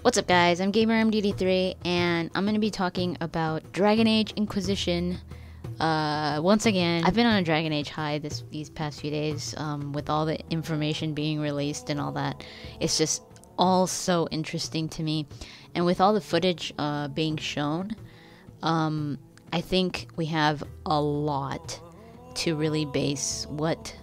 What's up guys, I'm GamerMDD3 and I'm going to be talking about Dragon Age Inquisition once again. I've been on a Dragon Age high these past few days with all the information being released and all that. It's just all so interesting to me, and with all the footage being shown, I think we have a lot to really base what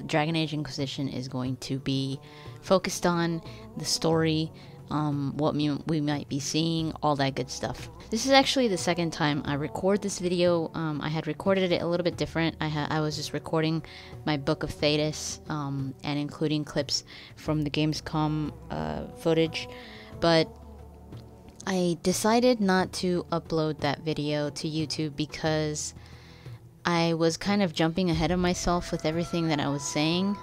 Dragon Age Inquisition is going to be focused on, the story, what we might be seeing, all that good stuff. This is actually the second time I record this video. I had recorded it a little bit different. I was just recording my Book of Thetis and including clips from the Gamescom footage, but I decided not to upload that video to YouTube because I was kind of jumping ahead of myself with everything that I was saying.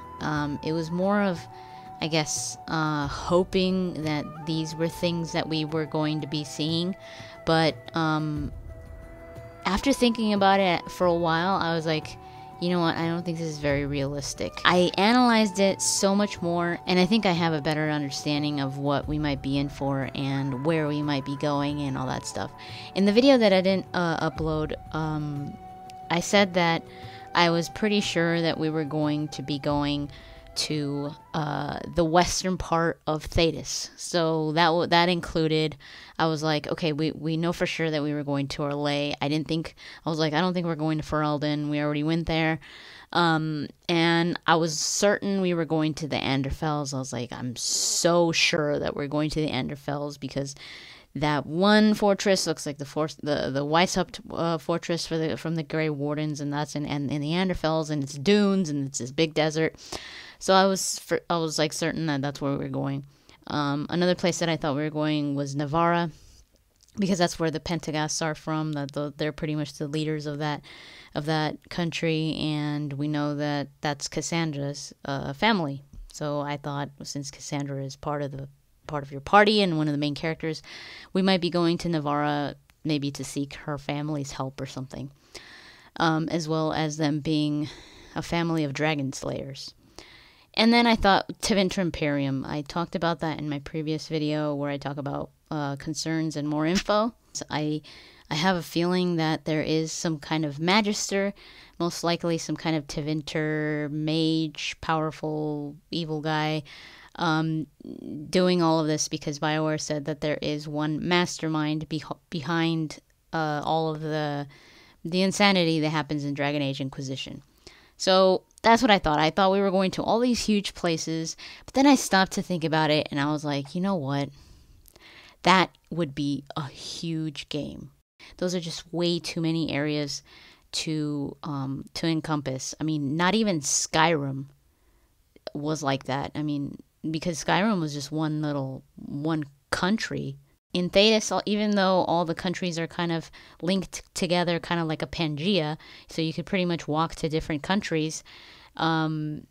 It was more of, I guess, hoping that these were things that we were going to be seeing, but after thinking about it for a while, I was like, you know what, I don't think this is very realistic. I analyzed it so much more, and I think I have a better understanding of what we might be in for and where we might be going and all that stuff. In the video that I didn't upload, I said that I was pretty sure that we were going to be going to the western part of Thetis. So that included, I was like, okay, we know for sure that we were going to Orlais. I don't think we're going to Ferelden. We already went there. And I was certain we were going to the Anderfels. I was like, I'm so sure that we're going to the Anderfels because that one fortress looks like the Weishaupt fortress from the Grey Wardens, and that's in the Anderfels, and it's dunes and it's this big desert. So I was like certain that that's where we were going. Another place that I thought we were going was Navarra, because that's where the Pentaghasts are from. They're pretty much the leaders of that country, and we know that that's Cassandra's family. So I thought, since Cassandra is part of your party and one of the main characters, we might be going to Navarra maybe to seek her family's help or something, as well as them being a family of dragon slayers. And then I thought Tevinter Imperium. I talked about that in my previous video where I talk about concerns and more info. So I have a feeling that there is some kind of magister, most likely some kind of Tevinter mage, powerful evil guy, doing all of this because BioWare said that there is one mastermind behind all of the insanity that happens in Dragon Age Inquisition. So that's what I thought. I thought we were going to all these huge places, but then I stopped to think about it, and I was like, you know what? That would be a huge game. Those are just way too many areas to encompass. I mean, not even Skyrim was like that. I mean, because Skyrim was just one country. In Thetis, even though all the countries are kind of linked together, kind of like a Pangea, so you could pretty much walk to different countries, it's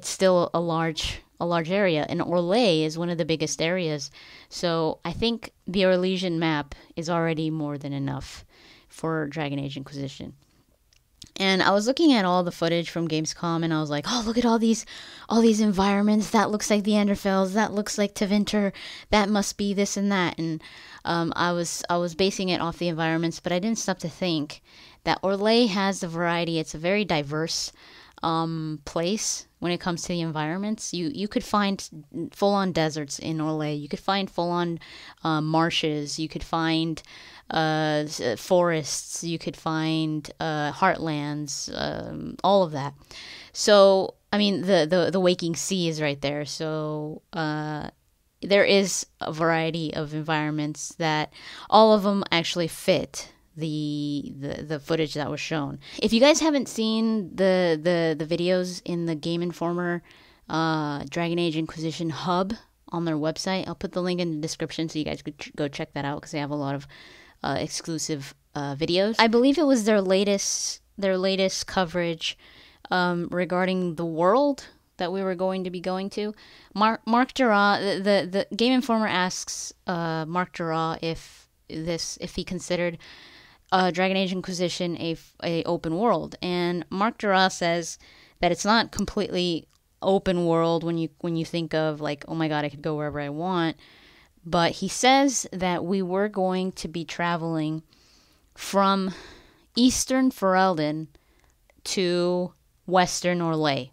still a large area, and Orlais is one of the biggest areas. So I think the Orlesian map is already more than enough for Dragon Age Inquisition. And I was looking at all the footage from Gamescom, and I was like, oh, look at all these environments. That looks like the Anderfels. That looks like Tevinter. That must be this and that. And I was basing it off the environments, but I didn't stop to think that Orlais has a variety. It's a very diverse place when it comes to the environments. You could find full-on deserts in Orlais. You could find full-on marshes. You could find forests. You could find heartlands. All of that. So I mean, the waking sea is right there. So there is a variety of environments that all of them actually fit the footage that was shown. If you guys haven't seen the videos in the Game Informer Dragon Age Inquisition hub on their website, I'll put the link in the description so you guys could go check that out because they have a lot of exclusive videos. I believe it was their latest coverage regarding the world that we were going to be going to. Mark Duras, the Game Informer asks Mark Duras if he considered Dragon Age Inquisition a open world, and Mark Duras says that it's not completely open world when you think of like, oh my god, I could go wherever I want. But he says that we were going to be traveling from Eastern Ferelden to Western Orlais.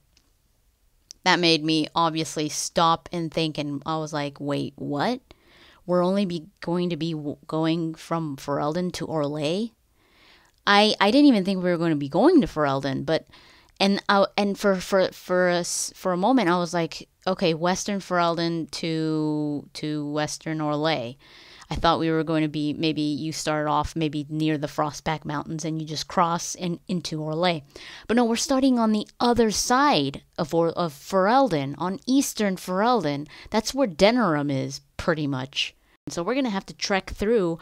That made me obviously stop and think, and I was like, wait, what? We're only going to be going from Ferelden to Orlais? I didn't even think we were going to be going to Ferelden, but and for a moment I was like, okay, Western Ferelden to Western Orlais. I thought we were going to be, maybe you start off maybe near the Frostback Mountains and you just cross into Orlais. But no, we're starting on the other side of Ferelden, on Eastern Ferelden. That's where Denerim is, pretty much. So we're going to have to trek through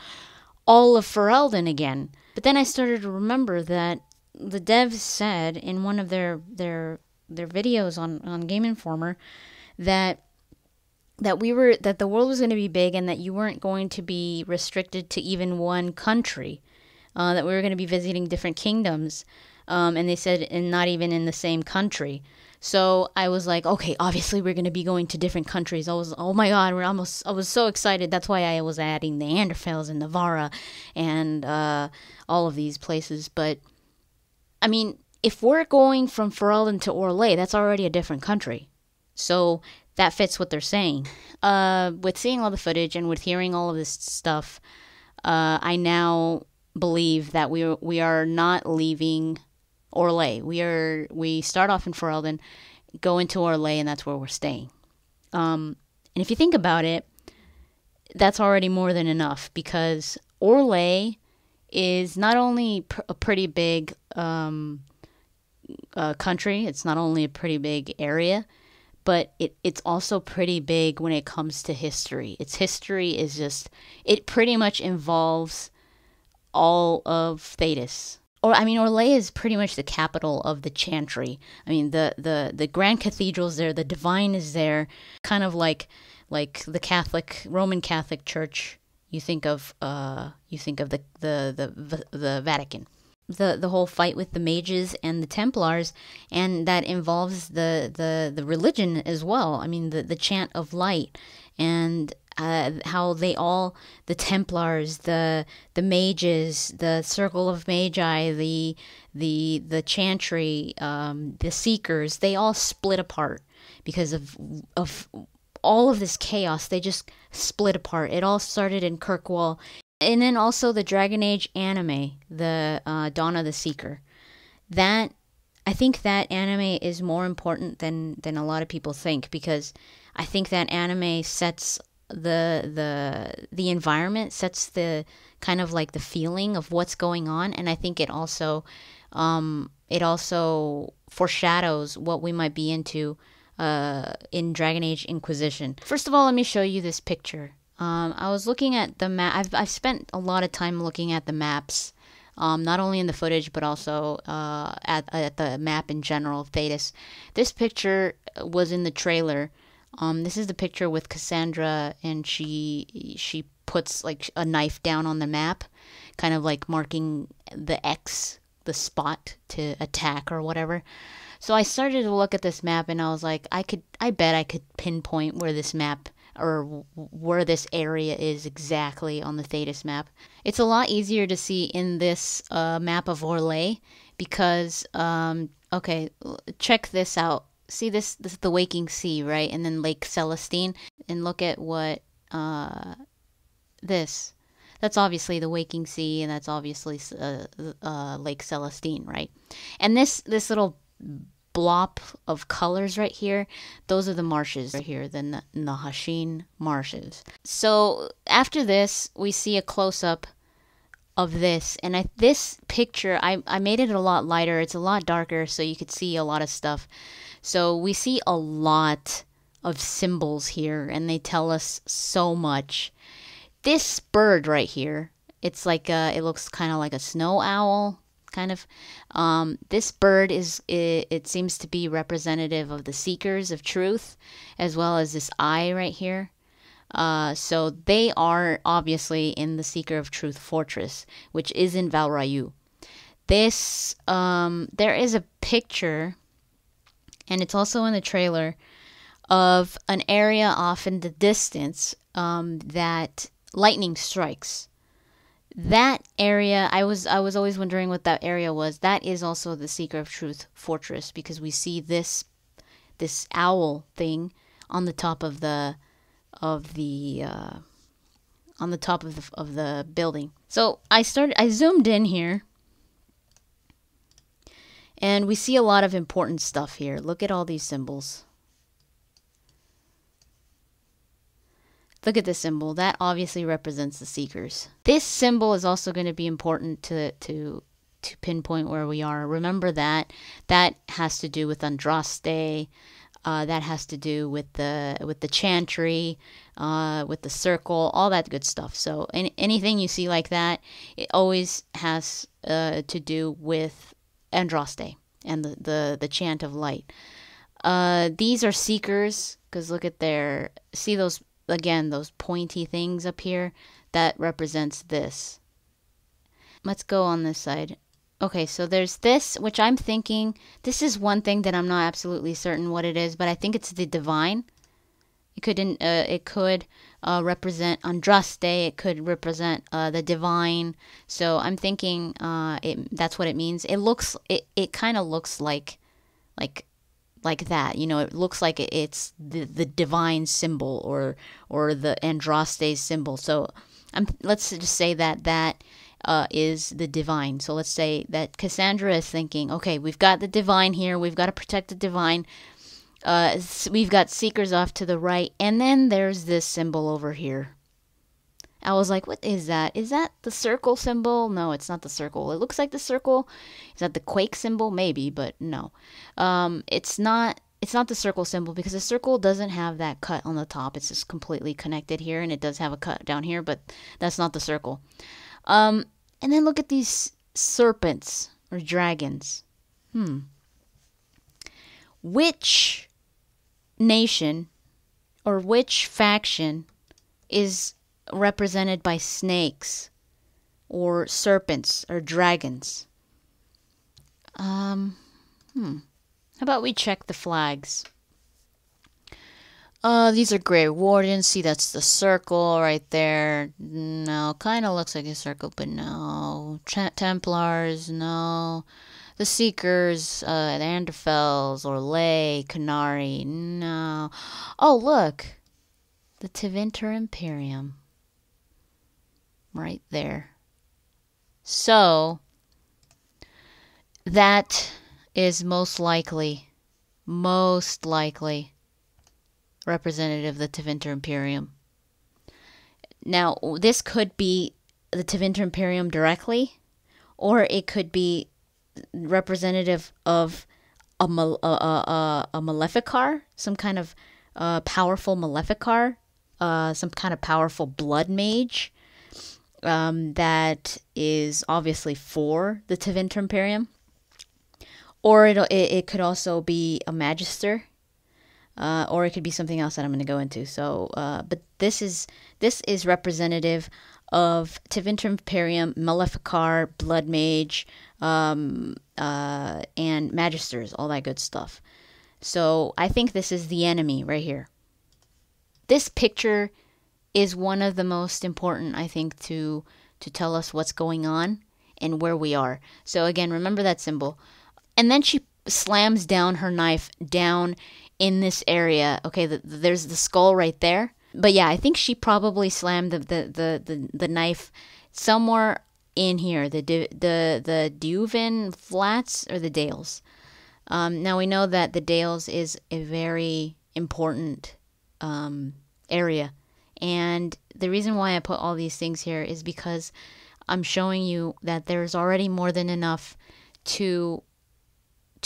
all of Ferelden again. But then I started to remember that the devs said in one of their videos on Game Informer that the world was going to be big and that you weren't going to be restricted to even one country, that we were going to be visiting different kingdoms, and they said, and not even in the same country. So I was like, okay, obviously we're going to be going to different countries. Oh my god, I was so excited. That's why I was adding the Anderfels and Navarra and all of these places. But I mean, if we're going from Ferelden to Orlais, that's already a different country. So that fits what they're saying. With seeing all the footage and with hearing all of this stuff, I now believe that we are not leaving Orlais. We start off in Ferelden, go into Orlais, and that's where we're staying. And if you think about it, that's already more than enough, because Orlais is not only a pretty big country, it's not only a pretty big area, but it's also pretty big when it comes to history. Its history is just, it pretty much involves all of Thedas. Or I mean, Orlais is pretty much the capital of the Chantry. I mean, the Grand Cathedral's there, the Divine is there, kind of like the Roman Catholic Church. You think of the Vatican. The whole fight with the mages and the Templars, and that involves the religion as well. I mean, the chant of light, and how they all, the Templars, the mages, the Circle of Magi, the Chantry, the Seekers, they all split apart because of all of this chaos. They just split apart. It all started in Kirkwall. And then also the Dragon Age anime, the Dawn of the Seeker. I think that anime is more important than a lot of people think, because I think that anime sets the environment, sets the kind of like the feeling of what's going on, and I think it also foreshadows what we might be into in Dragon Age Inquisition. First of all, let me show you this picture. I was looking at the map. I've spent a lot of time looking at the maps, not only in the footage, but also at the map in general of Thedas. This picture was in the trailer. This is the picture with Cassandra, and she puts like a knife down on the map, kind of like marking the X, the spot to attack or whatever. So I started to look at this map, and I was like, I bet I could pinpoint where this map, or where this area is exactly on the Thedas map. It's a lot easier to see in this map of Orlais, because, okay, check this out. See this is the Waking Sea, right? And then Lake Celestine. And look at what, this. That's obviously the Waking Sea, and that's obviously Lake Celestine, right? And this little blob of colors right here, those are the marshes right here, the Nahashin marshes. So after this, we see a close-up of this, and this picture, I made it a lot lighter. It's a lot darker, so you could see a lot of stuff. So we see a lot of symbols here, and they tell us so much. This bird right here, it's like it looks kind of like a snow owl, kind of. This bird it seems to be representative of the Seekers of Truth, as well as this eye right here. So they are obviously in the Seeker of Truth Fortress, which is in Val Rayu. This, there is a picture and it's also in the trailer, of an area off in the distance that lightning strikes. That area, I was always wondering what that area was. That is also the Seeker of Truth fortress, because we see this owl thing on the top of the building. So I zoomed in here, and we see a lot of important stuff here. Look at all these symbols. Look at this symbol. That obviously represents the Seekers. This symbol is also going to be important to pinpoint where we are. Remember that has to do with Andraste. That has to do with the chantry, with the circle, all that good stuff. So anything you see like that, it always has to do with Andraste and the chant of light. These are Seekers, because look at see those, again, those pointy things up here? That represents this. Let's go on this side. Okay, so there's this, which I'm thinking, this is one thing that I'm not absolutely certain what it is, but I think it's the divine. It could represent Andraste. It could represent the divine. So I'm thinking that's what it means. It kind of looks like that. You know, it looks like it's the divine symbol or the Andraste symbol. So let's just say that is the divine. So let's say that Cassandra is thinking, okay, we've got the divine here. We've got to protect the divine. We've got Seekers off to the right. And then there's this symbol over here. I was like, what is that? Is that the circle symbol? No, it's not the circle. It looks like the circle. Is that the quake symbol? Maybe, but no. It's not the circle symbol, because the circle doesn't have that cut on the top. It's just completely connected here, and it does have a cut down here, but that's not the circle. And then look at these serpents or dragons. Which nation or which faction is represented by snakes or serpents or dragons? How about we check the flags? These are Grey Wardens. See, that's the circle right there. No, kind of looks like a circle, but no. Templars, no. The Seekers, the Anderfels, Orlais, Canary, no. Oh, look. The Tevinter Imperium. Right there. So, that is most likely representative of the Tevinter Imperium. Now, this could be the Tevinter Imperium directly, or it could be representative of a Maleficar, some kind of powerful Maleficar, some kind of powerful blood mage that is obviously for the Tevinter Imperium. Or it could also be a Magister, or it could be something else that I'm going to go into. So, but this is representative of Tevinter Imperium, Maleficar, Blood Mage, and Magisters, all that good stuff. So I think this is the enemy right here. This picture is one of the most important, I think, to tell us what's going on and where we are. So again, remember that symbol. And then she slams down her knife down in this area. Okay, there's the skull right there. But yeah, I think she probably slammed the knife somewhere in here. The Deuven Flats or the Dales. Now we know that the Dales is a very important area. And the reason why I put all these things here is because I'm showing you that there's already more than enough to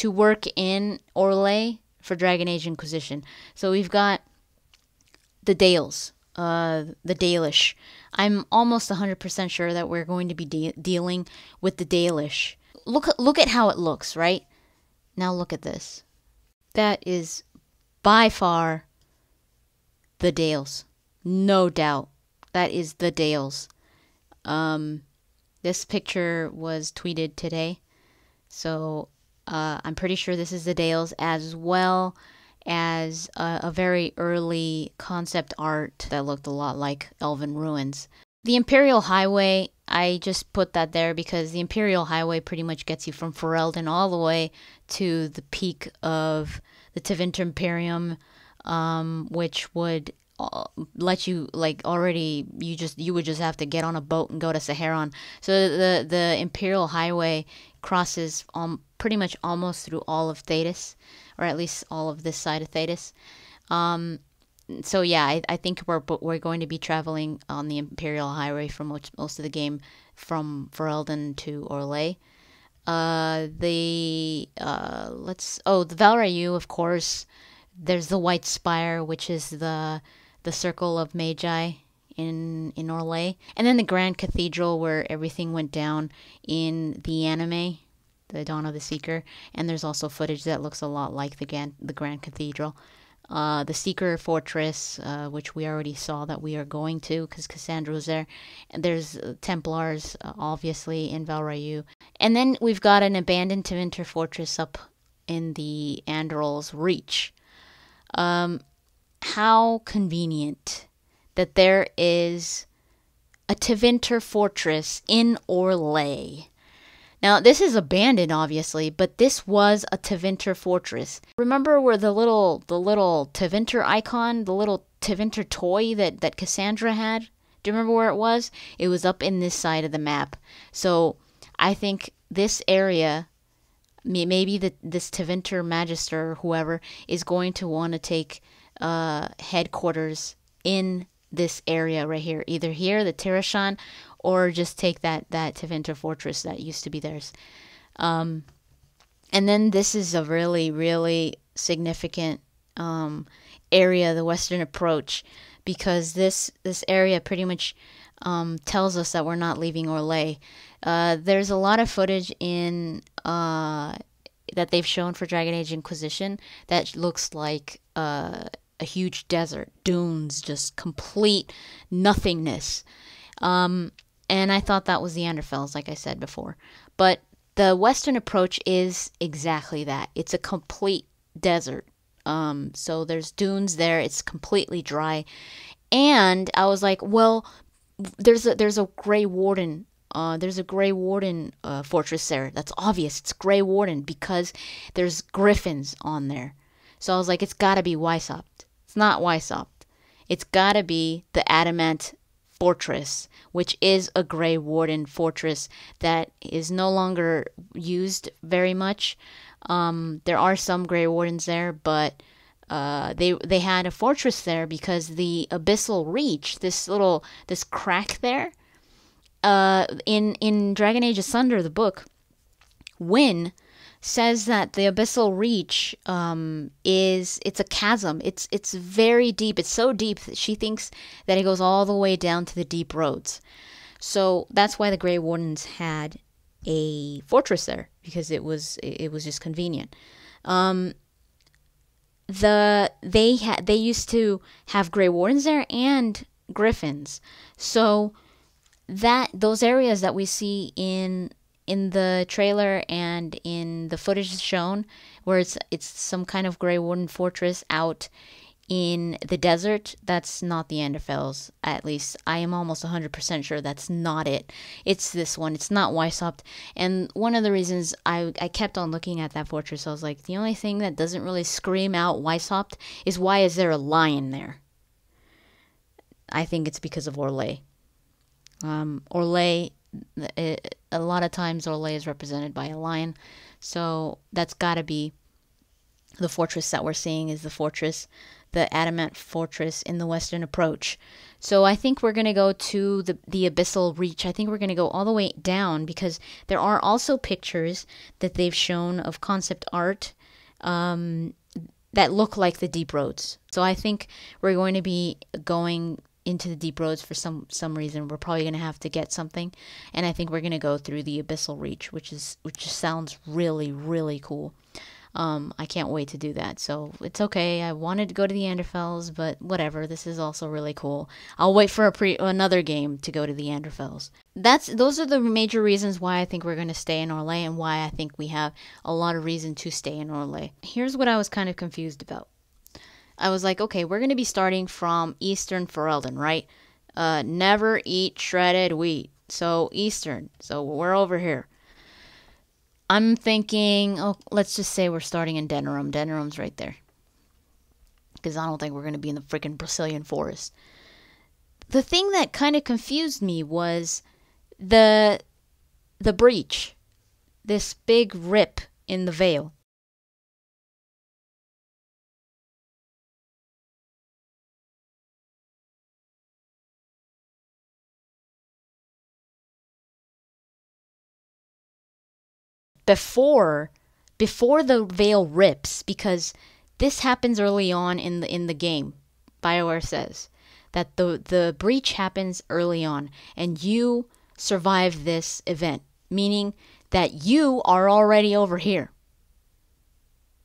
work in Orlais for Dragon Age Inquisition. So we've got the Dales, the Dalish. I'm almost 100% sure that we're going to be dealing with the Dalish. Look at how it looks, right? Now look at this. That is by far the Dales. No doubt. That is the Dales. This picture was tweeted today. So I'm pretty sure this is the Dales, as well as a very early concept art that looked a lot like Elven Ruins. The Imperial Highway, I just put that there because the Imperial Highway pretty much gets you from Ferelden all the way to the peak of the Tevinter Imperium, which would let you, like, already you would just have to get on a boat and go to Saharan. So the Imperial Highway crosses pretty much almost through all of Thedas, or at least all of this side of Thedas. So yeah, I think we're going to be traveling on the Imperial Highway for most of the game, from Ferelden to Orlais. The Val Ryu, of course. There's the White Spire, which is the Circle of Magi in Orlais, and then the Grand Cathedral where everything went down in the anime, the Dawn of the Seeker. And there's also footage that looks a lot like the Grand Cathedral. The Seeker Fortress, which we already saw that we are going to because Cassandra was there. And there's Templars, obviously, in Val Ryu. And then we've got an abandoned Tevinter Fortress up in the Androl's Reach. How convenient that there is a Tevinter Fortress in Orlais. Now, this is abandoned, obviously, but this was a Tevinter Fortress. Remember where the little Tevinter icon, the little Tevinter toy that Cassandra had? Do you remember where it was? It was up in this side of the map. So I think this area, maybe this Tevinter Magister or whoever, is going to want to take headquarters in this area right here. Either here, the Tirashan, or just take that Tevinter Fortress that used to be theirs. And then this is a really, really significant area, the Western Approach, because this area pretty much tells us that we're not leaving Orlais. There's a lot of footage in that they've shown for Dragon Age Inquisition that looks like a huge desert, dunes, just complete nothingness. And I thought that was the Anderfels, like I said before. But the Western Approach is exactly that. It's a complete desert. So there's dunes there. It's completely dry. And I was like, well, there's a Grey Warden. There's a Grey Warden fortress there. That's obvious. It's Grey Warden because there's griffins on there. So I was like, it's got to be Weishaupt. It's not Weishaupt. It's got to be the Adamant Fortress, which is a Grey Warden fortress that is no longer used very much. There are some Grey Wardens there, but they had a fortress there because the Abyssal Reach, this crack there, in Dragon Age Asunder, the book, Wynne says that the Abyssal Reach it's a chasm. It's very deep. It's so deep that she thinks that it goes all the way down to the deep roads. So that's why the Grey Wardens had a fortress there, because it was just convenient. They used to have Grey Wardens there and Griffins. So those areas that we see in the trailer and in the footage shown, where it's some kind of Grey Warden fortress out in the desert, that's not the Anderfels. At least I am almost 100% sure that's not it. It's this one. It's not Weishaupt. And one of the reasons I kept on looking at that fortress, I was like, the only thing that doesn't really scream out Weishaupt is, why is there a lion there? I think it's because of Orlais. Orlais, a lot of times Orlais is represented by a lion, so that's got to be the fortress that we're seeing, is the Adamant Fortress in the Western Approach. So I think we're going to go to the Abyssal Reach. I think we're going to go all the way down, because there are also pictures that they've shown of concept art that look like the Deep Roads. So I think we're going to be going into the Deep Roads for some reason. We're probably going to have to get something, and I think we're going to go through the Abyssal Reach, which just sounds really, really cool. I can't wait to do that. So it's okay. I wanted to go to the Anderfels, but whatever. This is also really cool. I'll wait for another game to go to the Anderfels. Those are the major reasons why I think we're going to stay in Orlais and why I think we have a lot of reason to stay in Orlais. Here's what I was kind of confused about. I was like, okay, we're going to be starting from Eastern Ferelden, right? Never eat shredded wheat. So Eastern. So we're over here. I'm thinking, oh, let's just say we're starting in Denerim. Denerim's right there. Because I don't think we're going to be in the freaking Brazilian forest. The thing that kind of confused me was the breach. This big rip in the veil. Before the veil rips, because this happens early on in the game. BioWare says that the breach happens early on and you survive this event, meaning that you are already over here.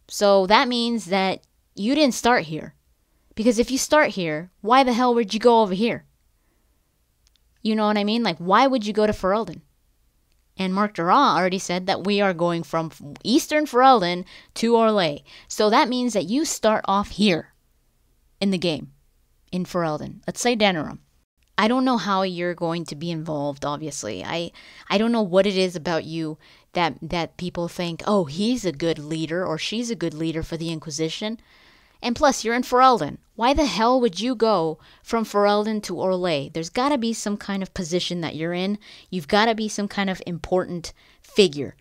So that means that you didn't start here. Because if you start here, why the hell would you go over here? You know what I mean? Like, why would you go to Ferelden? And Mark Durant already said that we are going from Eastern Ferelden to Orlais. So that means that you start off here in the game, in Ferelden. Let's say Denerim. I don't know how you're going to be involved, obviously. I don't know what it is about you that people think, oh, he's a good leader or she's a good leader for the Inquisition. And plus, you're in Ferelden. Why the hell would you go from Ferelden to Orlais? There's got to be some kind of position that you're in. You've got to be some kind of important figure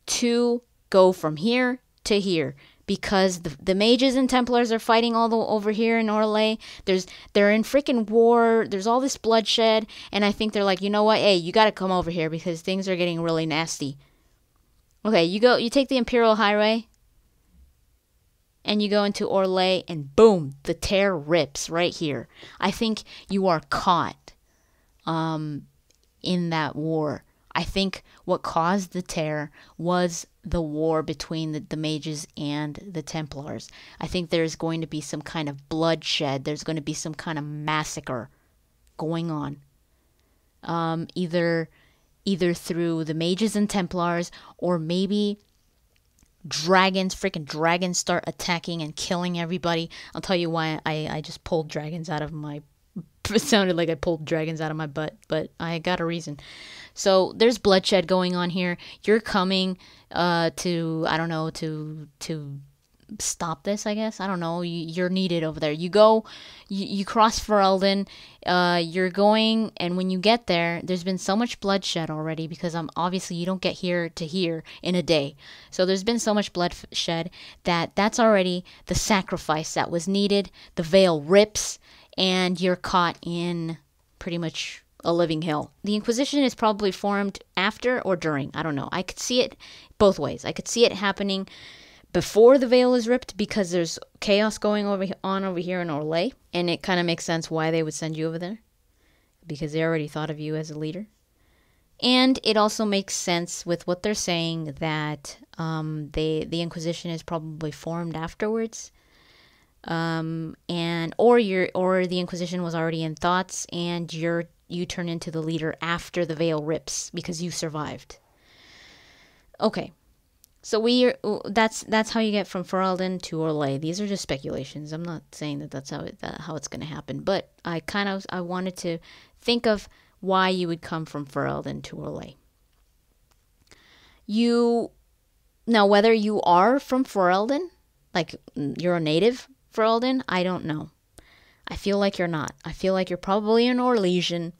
to go from here to here. Because the mages and Templars are fighting over here in Orlais. They're in freaking war. There's all this bloodshed. And I think they're like, you know what? Hey, you got to come over here because things are getting really nasty. Okay, you take the Imperial Highway. And you go into Orlais, and boom, the tear rips right here. I think you are caught in that war. I think what caused the tear was the war between the mages and the Templars. I think there's going to be some kind of bloodshed. There's going to be some kind of massacre going on. Either through the mages and Templars, or maybe freaking dragons start attacking and killing everybody. I'll tell you why I just pulled dragons out of my... It sounded like I pulled dragons out of my butt, but I got a reason. So there's bloodshed going on here. You're coming to, I don't know, to stop this, I guess. I don't know. You're needed over there. You go, you cross Ferelden, you're going, and when you get there, there's been so much bloodshed already because obviously you don't get here to here in a day. So there's been so much bloodshed that's already the sacrifice that was needed. The veil rips, and you're caught in pretty much a living hell. The Inquisition is probably formed after or during. I don't know. I could see it both ways. I could see it happening before the veil is ripped because there's chaos going on over here in Orlais, and it kind of makes sense why they would send you over there because they already thought of you as a leader. And it also makes sense with what they're saying that the Inquisition is probably formed afterwards, or the Inquisition was already in thoughts, and you turn into the leader after the veil rips because you survived. Okay. So that's how you get from Ferelden to Orlais. These are just speculations. I'm not saying that that's how it's going to happen, but I wanted to think of why you would come from Ferelden to Orlais. Now whether you are from Ferelden, like you're a native Ferelden, I don't know. I feel like you're not. I feel like you're probably an Orlesian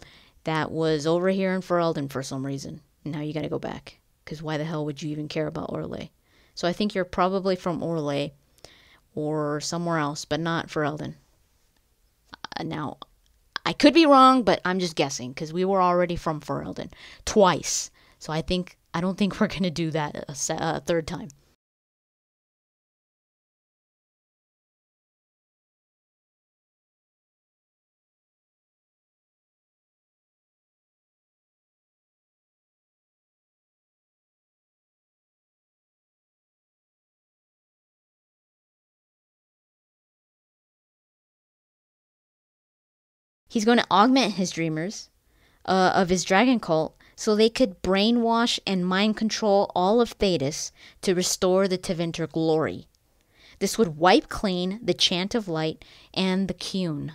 that was over here in Ferelden for some reason. Now you got to go back. Because why the hell would you even care about Orlais? So I think you're probably from Orlais or somewhere else, but not Ferelden. Now, I could be wrong, but I'm just guessing because we were already from Ferelden twice. So I don't think we're going to do that a third time. He's going to augment his dreamers of his dragon cult so they could brainwash and mind control all of Thedas to restore the Tevinter glory. This would wipe clean the Chant of Light and the Qun.